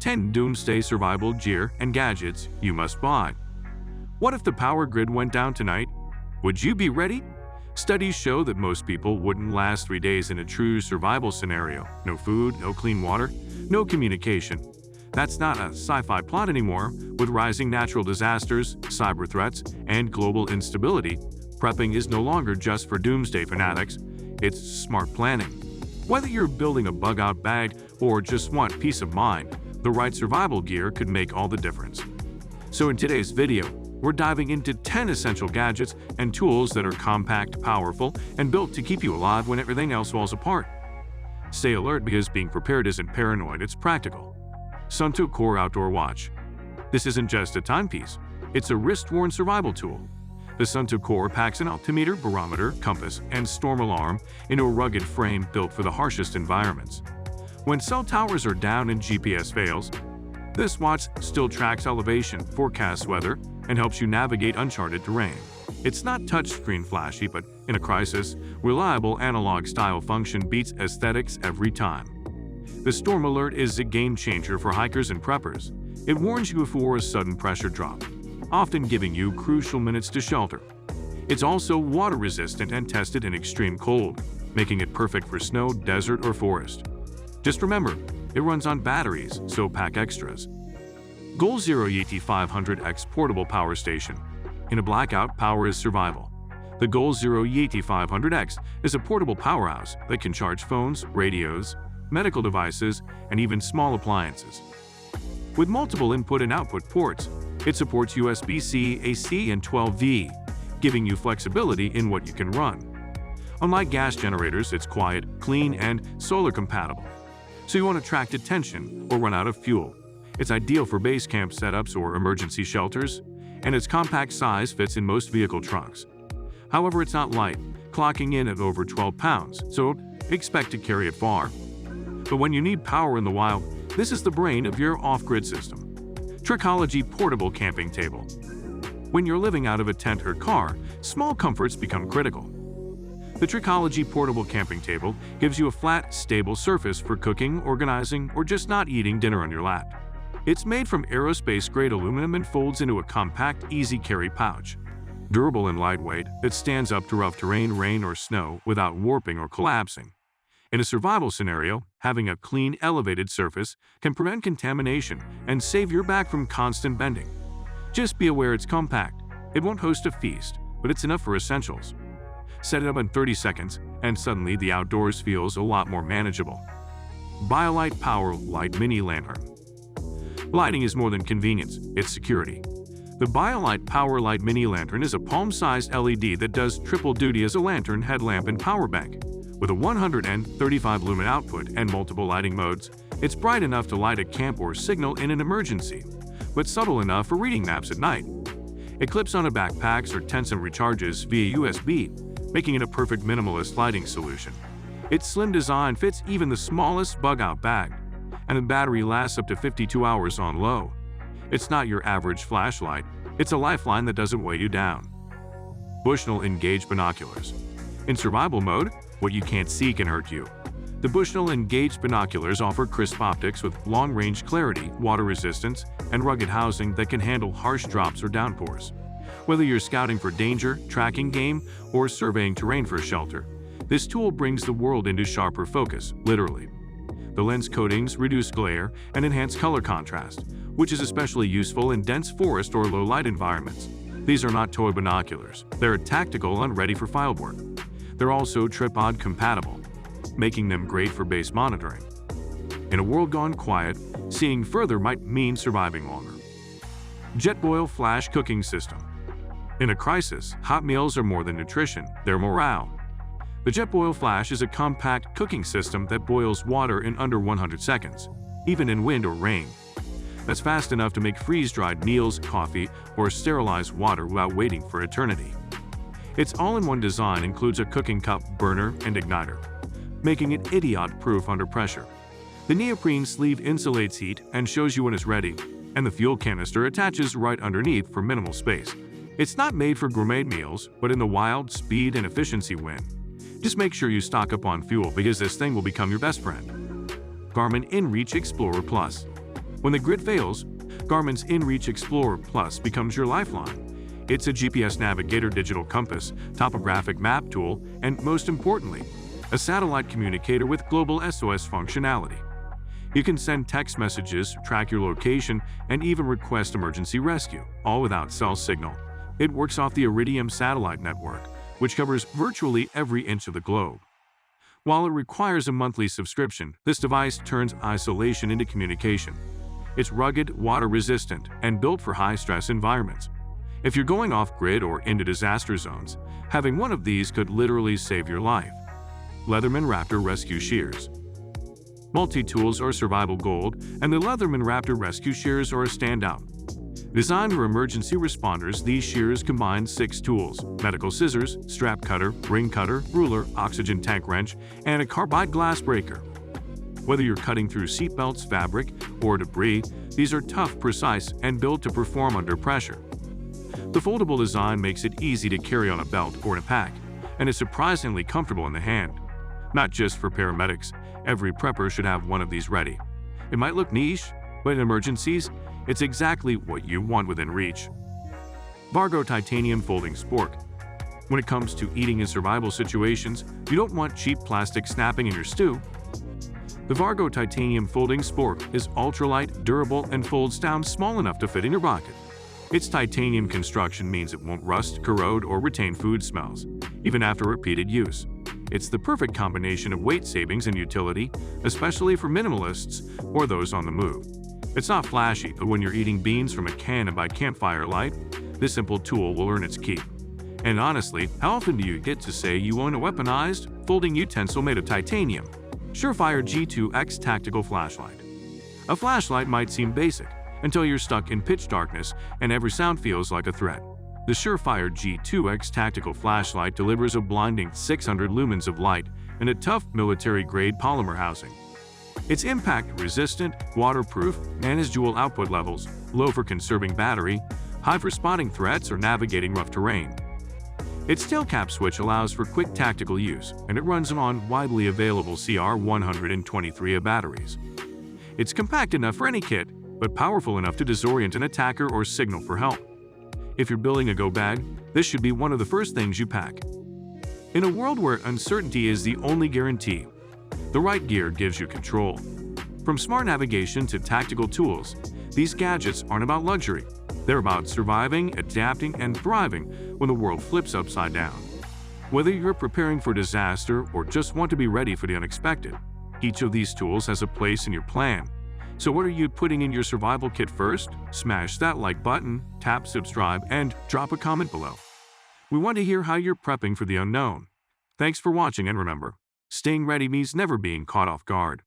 10 Doomsday survival gear and gadgets you must buy. What if the power grid went down tonight? Would you be ready? Studies show that most people wouldn't last 3 days in a true survival scenario. No food, no clean water, no communication. That's not a sci-fi plot anymore. With rising natural disasters, cyber threats, and global instability, prepping is no longer just for doomsday fanatics. It's smart planning. Whether you're building a bug-out bag or just want peace of mind, the right survival gear could make all the difference. So in today's video, we're diving into 10 essential gadgets and tools that are compact, powerful, and built to keep you alive when everything else falls apart. Stay alert because being prepared isn't paranoid, it's practical. Sunto Core Outdoor Watch. This isn't just a timepiece, it's a wrist-worn survival tool. The Sunto Core packs an altimeter, barometer, compass, and storm alarm into a rugged frame built for the harshest environments. When cell towers are down and GPS fails, this watch still tracks elevation, forecasts weather, and helps you navigate uncharted terrain. It's not touchscreen flashy, but in a crisis, reliable analog-style function beats aesthetics every time. The Storm Alert is a game-changer for hikers and preppers. It warns you before a sudden pressure drop, often giving you crucial minutes to shelter. It's also water-resistant and tested in extreme cold, making it perfect for snow, desert, or forest. Just remember, it runs on batteries, so pack extras. GoZero Yeti 500X Portable Power Station. In a blackout, power is survival. The GoZero Yeti 500X is a portable powerhouse that can charge phones, radios, medical devices, and even small appliances. With multiple input and output ports, it supports USB-C, AC, and 12V, giving you flexibility in what you can run. Unlike gas generators, it's quiet, clean, and solar compatible, so you won't attract attention or run out of fuel. It's ideal for base camp setups or emergency shelters, and its compact size fits in most vehicle trunks. However, it's not light, clocking in at over 12 pounds, so expect to carry it far. But when you need power in the wild, this is the brain of your off-grid system. Trickology Portable Camping Table. When you're living out of a tent or car, small comforts become critical. The Trickology Portable Camping Table gives you a flat, stable surface for cooking, organizing, or just not eating dinner on your lap. It's made from aerospace-grade aluminum and folds into a compact, easy-carry pouch. Durable and lightweight, it stands up to rough terrain, rain, or snow without warping or collapsing. In a survival scenario, having a clean, elevated surface can prevent contamination and save your back from constant bending. Just be aware it's compact. It won't host a feast, but it's enough for essentials. Set it up in 30 seconds, and suddenly the outdoors feels a lot more manageable. BioLite Power Light Mini Lantern. Lighting is more than convenience, it's security. The BioLite Power Light Mini Lantern is a palm-sized LED that does triple duty as a lantern, headlamp, and power bank. With a 135 lumen output and multiple lighting modes, it's bright enough to light a camp or signal in an emergency, but subtle enough for reading maps at night. It clips on a backpack or tents and recharges via USB, making it a perfect minimalist lighting solution. Its slim design fits even the smallest bug-out bag, and the battery lasts up to 52 hours on low. It's not your average flashlight, it's a lifeline that doesn't weigh you down. Bushnell Engaged Binoculars. In survival mode, what you can't see can hurt you. The Bushnell Engaged Binoculars offer crisp optics with long-range clarity, water resistance, and rugged housing that can handle harsh drops or downpours. Whether you're scouting for danger, tracking game, or surveying terrain for shelter, this tool brings the world into sharper focus, literally. The lens coatings reduce glare and enhance color contrast, which is especially useful in dense forest or low-light environments. These are not toy binoculars. They're tactical and ready for field work. They're also tripod compatible, making them great for base monitoring. In a world gone quiet, seeing further might mean surviving longer. JetBoil Flash Cooking System. In a crisis, hot meals are more than nutrition, they're morale. The JetBoil Flash is a compact cooking system that boils water in under 100 seconds, even in wind or rain. That's fast enough to make freeze-dried meals, coffee, or sterilize water without waiting for eternity. Its all-in-one design includes a cooking cup, burner, and igniter, making it idiot-proof under pressure. The neoprene sleeve insulates heat and shows you when it's ready, and the fuel canister attaches right underneath for minimal space. It's not made for gourmet meals, but in the wild, speed and efficiency win. Just make sure you stock up on fuel because this thing will become your best friend. Garmin InReach Explorer Plus. When the grid fails, Garmin's InReach Explorer Plus becomes your lifeline. It's a GPS navigator, digital compass, topographic map tool, and most importantly, a satellite communicator with global SOS functionality. You can send text messages, track your location, and even request emergency rescue, all without cell signal. It works off the Iridium satellite network, which covers virtually every inch of the globe. While it requires a monthly subscription, this device turns isolation into communication. It's rugged, water-resistant, and built for high-stress environments. If you're going off-grid or into disaster zones, having one of these could literally save your life. Leatherman Raptor Rescue Shears. Multi-tools are survival gold, and the Leatherman Raptor Rescue Shears are a standout. Designed for emergency responders, these shears combine 6 tools: medical scissors, strap cutter, ring cutter, ruler, oxygen tank wrench, and a carbide glass breaker. Whether you're cutting through seatbelts, fabric, or debris, these are tough, precise, and built to perform under pressure. The foldable design makes it easy to carry on a belt or in a pack, and is surprisingly comfortable in the hand. Not just for paramedics, every prepper should have one of these ready. It might look niche, but in emergencies, it's exactly what you want within reach. Vargo Titanium Folding Spork. When it comes to eating in survival situations, you don't want cheap plastic snapping in your stew. The Vargo Titanium Folding Spork is ultralight, durable, and folds down small enough to fit in your pocket. Its titanium construction means it won't rust, corrode, or retain food smells, even after repeated use. It's the perfect combination of weight savings and utility, especially for minimalists or those on the move. It's not flashy, but when you're eating beans from a can and by campfire light, this simple tool will earn its keep. And honestly, how often do you get to say you own a weaponized, folding utensil made of titanium? Surfire G2X Tactical Flashlight. A flashlight might seem basic until you're stuck in pitch darkness and every sound feels like a threat. The Surfire G2X Tactical Flashlight delivers a blinding 600 lumens of light and a tough military-grade polymer housing. It's impact-resistant, waterproof, and has dual output levels, low for conserving battery, high for spotting threats or navigating rough terrain. Its tail cap switch allows for quick tactical use, and it runs on widely available CR123A batteries. It's compact enough for any kit, but powerful enough to disorient an attacker or signal for help. If you're building a go bag, this should be one of the first things you pack. In a world where uncertainty is the only guarantee, the right gear gives you control. From smart navigation to tactical tools, these gadgets aren't about luxury. They're about surviving, adapting, and thriving when the world flips upside down. Whether you're preparing for disaster or just want to be ready for the unexpected, each of these tools has a place in your plan. So what are you putting in your survival kit first? Smash that like button, tap subscribe, and drop a comment below. We want to hear how you're prepping for the unknown. Thanks for watching, and remember, staying ready means never being caught off guard.